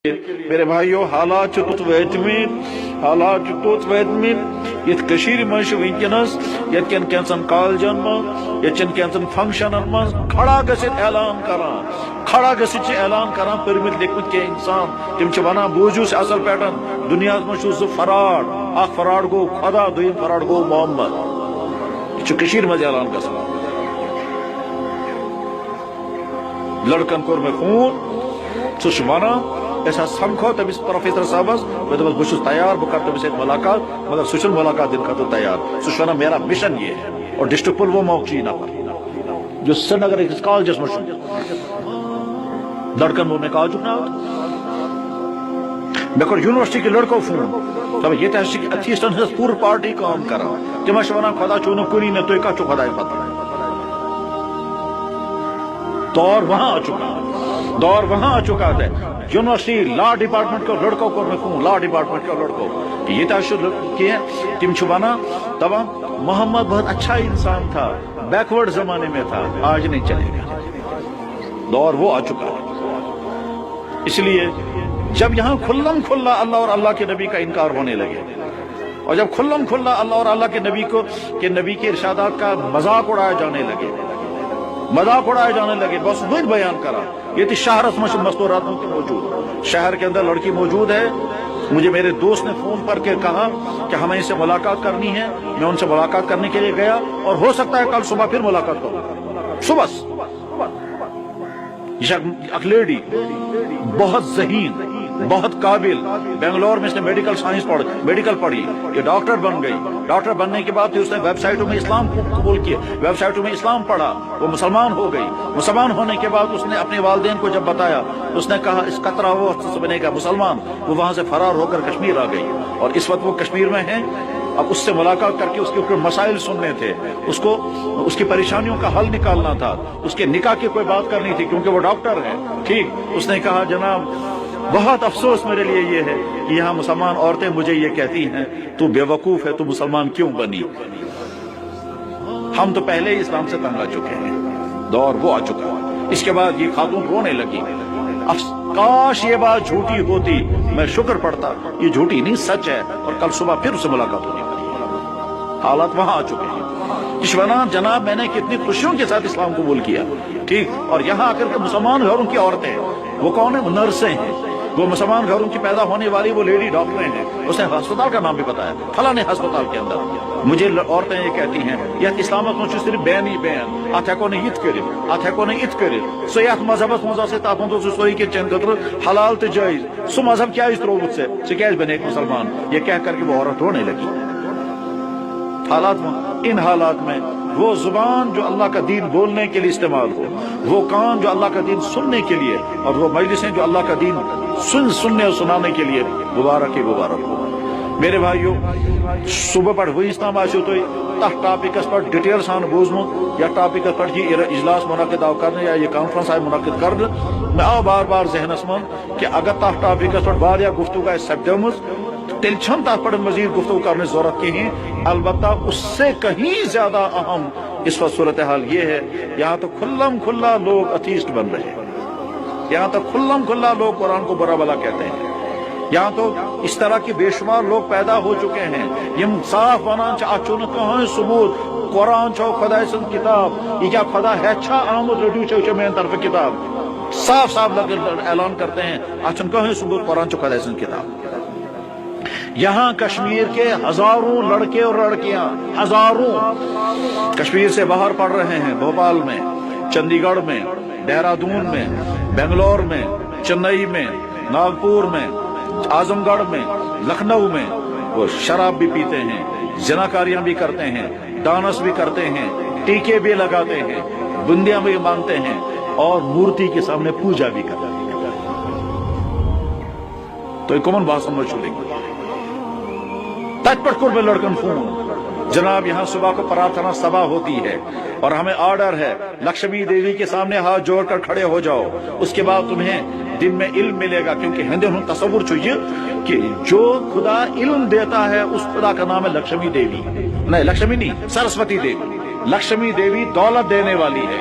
میرے بھائیو حالات توت ویتمین یت کشیر مش ونکس یت کن کینسن کالجن من یت کینسن فنکشنن من کھڑا گھت اعلان کران پرمت لکھمت کی انسان تم ونان بوزیوس اصل پہ دنیا مجھ فراڈ اخ فراڈ گو خدا دویم فراڈ گو محمد یہ مز اعلان گھان لڑکن کور میں فون سہ ونان سمکھو تمس پروفیسر صاحبس میں دپس بہت تیار بہ کر تمس سۭتۍ ملاقات مگر سہ ملاقات دن خاطر تیار سہ ونان میرا مشن یہ ہے اور ڈسٹرکٹ پلوامہ چھ نفر جو سری نگر أکس کالجس مجھ لڑکن وون مے کالجک ناو مے کور یونیورسٹی کے لڑکو فون دپ یہ اتھیسٹن ہز پور پارٹی کام کران تم ونان خدا چھو نہ کُنی نہ تھی کت چھو خدا پتہ دور وہاں آ چکا ہے یونیورسٹی لا ڈپارٹمنٹ کو لڑکوں کو میں فون لا ڈپارٹمنٹ کے لڑکوں یہ تم ونان دپان محمد بہت اچھا انسان تھا بیکورڈ زمانے میں تھا آج نہیں چلے گا دور وہ آ چکا ہے اس لیے جب یہاں کھلم کھلا اللہ اور اللہ کے نبی کا انکار ہونے لگے اور جب کھلم کھلا اللہ اور اللہ کے نبی کے ارشادات کا مذاق اڑایا جانے لگے بس وہی بیان کرا یہ تھی شہرس میں مستورات موجود شہر کے اندر لڑکی موجود ہے مجھے میرے دوست نے فون پر کے کہا کہ ہمیں اس سے ملاقات کرنی ہے میں ان سے ملاقات کرنے کے لیے گیا اور ہو سکتا ہے کل صبح پھر ملاقات کروں صبح ایک لیڈی بہت ذہین بہت قابل بنگلور میں اس نے میڈیکل پڑھی یہ ڈاکٹر بن گئی ڈاکٹر بننے کے بعد اس نے ویب سائٹوں میں اسلام قبول کیا ویب سائٹوں میں اسلام پڑھا وہ مسلمان ہو گئی مسلمان ہونے کے بعد اس نے اپنے والدین کو جب بتایا اس نے کہا اس قطرہ وہ بنے گا مسلمان وہ وہاں سے فرار ہو کر کشمیر آ گئی اور اس وقت وہ کشمیر میں ہیں اب اس سے ملاقات کر کے اس کے اوپر مسائل سننے تھے اس کی پریشانیوں کا حل نکالنا تھا اس کے نکاح کی کوئی بات کرنی تھی کیونکہ وہ ڈاکٹر ہے ٹھیک اس نے کہا جناب بہت افسوس میرے لیے یہ ہے کہ یہاں مسلمان عورتیں مجھے یہ کہتی ہیں تو بے وقوف ہے تو مسلمان کیوں بنی ہم تو پہلے ہی اسلام سے تنگ آ چکے ہیں دور وہ آ چکا اس کے بعد یہ خاتون رونے لگی کاش یہ بات جھوٹی ہوتی میں شکر پڑتا یہ جھوٹی نہیں سچ ہے اور کل صبح پھر اسے ملاقات ہونی پڑی حالات وہاں آ چکے ہیں کشوران جناب میں نے کتنی خوشیوں کے ساتھ اسلام قبول کیا ٹھیک اور یہاں آ کر کے مسلمان گھروں کی عورتیں وہ کون ہیں وہ نرسیں ہیں وہ مسلمان گھروں کی پیدا ہونے والی وہ لیڈی ڈاکٹریں ہیں اس نے ہسپتال کا نام بھی بتایا فلاں ہسپتال کے اندر مجھے عورتیں یہ کہتی ہیں یہ اسلامت میں صرف بین ہی بین ات ہیکو نہیں ات کرت سو یت مذہبس مزہ سے تپ مند سوری کے چین خطر حلال تو جائز سو مذہب کیا تروت سے سہ کیا بنے ایک مسلمان یہ کہہ کر کے وہ عورت رونے لگی ان حالات میں وہ زبان جو اللہ کا دین بولنے کے لیے استعمال ہو وہ کان جو اللہ کا دین سننے کے لیے اور وہ مجلسیں جو اللہ کا دین سننے اور سنانے کے لیے مبارک ہو میرے بھائیو صبح پہ وہی اسلام آسو تھی تک ٹاپکس پر ڈیٹیل سان بوزمت یا ٹاپکس پر یہ اجلاس منعقد آو کرنے یا یہ کانفرنس آئی منعقد کرنے میں آو بار بار ذہنس من کہ اگر تک ٹاپکس پر واریاہ گفتگو آئے سپدمت تیل چھن تک پر مزید گفتگو کرنے ضرورت کہیں البتہ اس سے کہیں زیادہ اہم اس وقت صورتحال یہ ہے یہاں تو کھلم کھلا لوگ اتھیسٹ بن رہے ہیں یہاں تو کھلم کھلا لوگ قرآن کو برا بلا کہتے ہیں یہاں تو اس طرح کی بے شمار لوگ پیدا ہو چکے ہیں یم صاف ونان اچھو کہیں ثبوت قرآن چھو خدا سن کتاب یہ کیا خدا ہے چھا آمد رڈیو چھو میرے طرف کتاب صاف اعلان کرتے ہیں اچھن کہیں ثبوت قرآن چھو خدا سن کتاب یہاں کشمیر کے ہزاروں لڑکے اور لڑکیاں ہزاروں کشمیر سے باہر پڑھ رہے ہیں بھوپال میں چندی گڑھ میں دہرادون میں بنگلور میں چنئی میں ناگپور میں اعظم گڑھ میں لکھنؤ میں وہ شراب بھی پیتے ہیں زناکاریاں بھی کرتے ہیں ڈانس بھی کرتے ہیں ٹیکے بھی لگاتے ہیں بندیاں بھی مانگتے ہیں اور مورتی کے سامنے پوجا بھی کرتے ہیں تو ایک کمن بات سمجھ چلے گی تج پٹ میں لڑکن فون جناب یہاں صبح کو پرارتھنا سبھا ہوتی ہے اور ہمیں آرڈر ہے لکشمی دیوی کے سامنے ہاتھ جوڑ کر کھڑے ہو جاؤ اس کے بعد تمہیں دن میں علم ملے گا کیونکہ ہندو تصور چاہیے کہ جو خدا علم دیتا ہے اس خدا کا نام ہے لکشمی دیوی نہیں لکشمی نہیں سرسوتی دیوی لکشمی دیوی دولت دینے والی ہے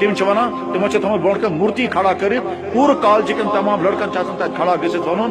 تم تمو تمو برونٹ کن مورتی کھڑا کرت پور کالج کن تمام لڑکن چاہتا کھڑا گھت ون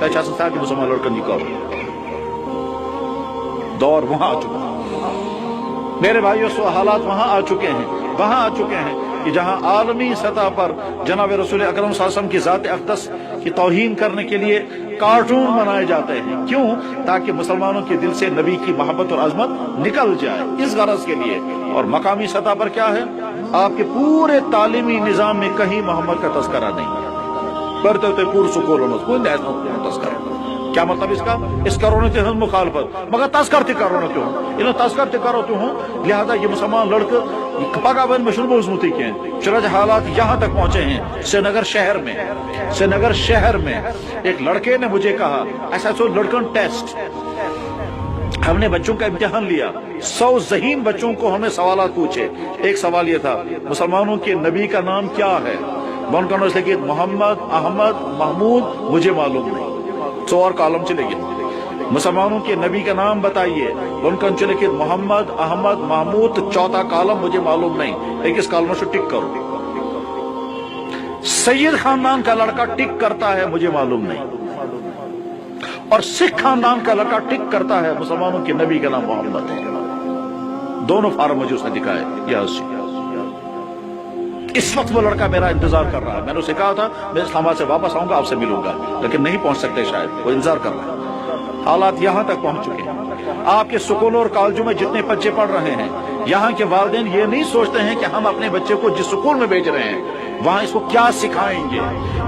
تھا کہ مسلمان لڑکن کی دور وہاں آ چکا میرے بھائیوں سو حالات وہاں آ چکے ہیں کہ جہاں عالمی سطح پر جناب رسول اکرم صلی اللہ علیہ وسلم کی ذات اقدس کی توہین کرنے کے لیے کارٹون بنائے جاتے ہیں کیوں تاکہ مسلمانوں کے دل سے نبی کی محبت اور عظمت نکل جائے اس غرض کے لیے اور مقامی سطح پر کیا ہے آپ کے پورے تعلیمی نظام میں کہیں محمد کا تذکرہ نہیں کرتے ہوتے پور سکولوں میں کوئی تذکرہ کیا مطلب اس کا اس کرونے سے ہم مخالفت مگر تذکرتی کرونا کیوں انہوں تذکرتی کرو کیوں ہوں لہذا یہ مسلمان لڑکے پگا بن مشہور مضبوطی کے چنانچہ حالات یہاں تک پہنچے ہیں سری نگر شہر میں ایک لڑکے نے مجھے کہا ایسا سو لڑکن ٹیسٹ ہم نے بچوں کا امتحان لیا 100 ذہین بچوں کو ہمیں سوالات پوچھے ایک سوال یہ تھا مسلمانوں کے نبی کا نام کیا ہے بن اس لکھے محمد احمد محمود مجھے معلوم نہیں 100 اور کالم چلے گئے مسلمانوں کے نبی کا نام بتائیے ان کا چلے کہ محمد احمد محمود چوتھا کالم مجھے معلوم نہیں ایک اس کالم سے ٹک کرو سید خاندان کا لڑکا ٹک کرتا ہے مجھے معلوم نہیں اور سکھ خاندان کا لڑکا ٹک کرتا ہے مسلمانوں کے نبی کا نام محمد ہے دونوں فارم مجھے اس نے دکھائے اس وقت وہ لڑکا میرا انتظار کر رہا ہے میں نے اسے کہا تھا میں اسلام آباد سے واپس آؤں گا آپ سے ملوں گا لیکن نہیں پہنچ سکتے شاید وہ انتظار کر رہا ہے حالات یہاں تک پہنچ چکے ہیں آپ کے سکولوں اور کالجوں میں جتنے بچے پڑھ رہے ہیں یہاں کے والدین یہ نہیں سوچتے ہیں کہ ہم اپنے بچے کو جس سکول میں بھیج رہے ہیں وہاں اس کو کیا سکھائیں گے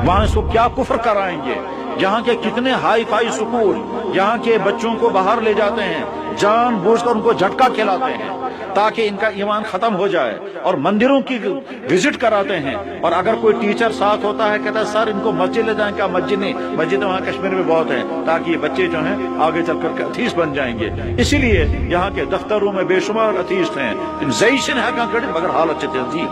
وہاں اس کو کیا کفر کرائیں گے یہاں کے کتنے ہائی فائی سکول یہاں کے بچوں کو باہر لے جاتے ہیں جان بوجھ کر ان کو جھٹکا کھلاتے ہیں تاکہ ان کا ایمان ختم ہو جائے اور مندروں کی وزٹ کراتے ہیں اور اگر کوئی ٹیچر ساتھ ہوتا ہے کہتا ہے سر ان کو مسجد لے جائیں کیا مسجد نہیں مسجد وہاں کشمیر میں بہت ہیں تاکہ یہ بچے جو ہیں آگے چل کر اتھیسٹ بن جائیں گے اسی لیے یہاں کے دفتروں میں بے شمار اتھیسٹ ہیں مگر حال اچھے تھے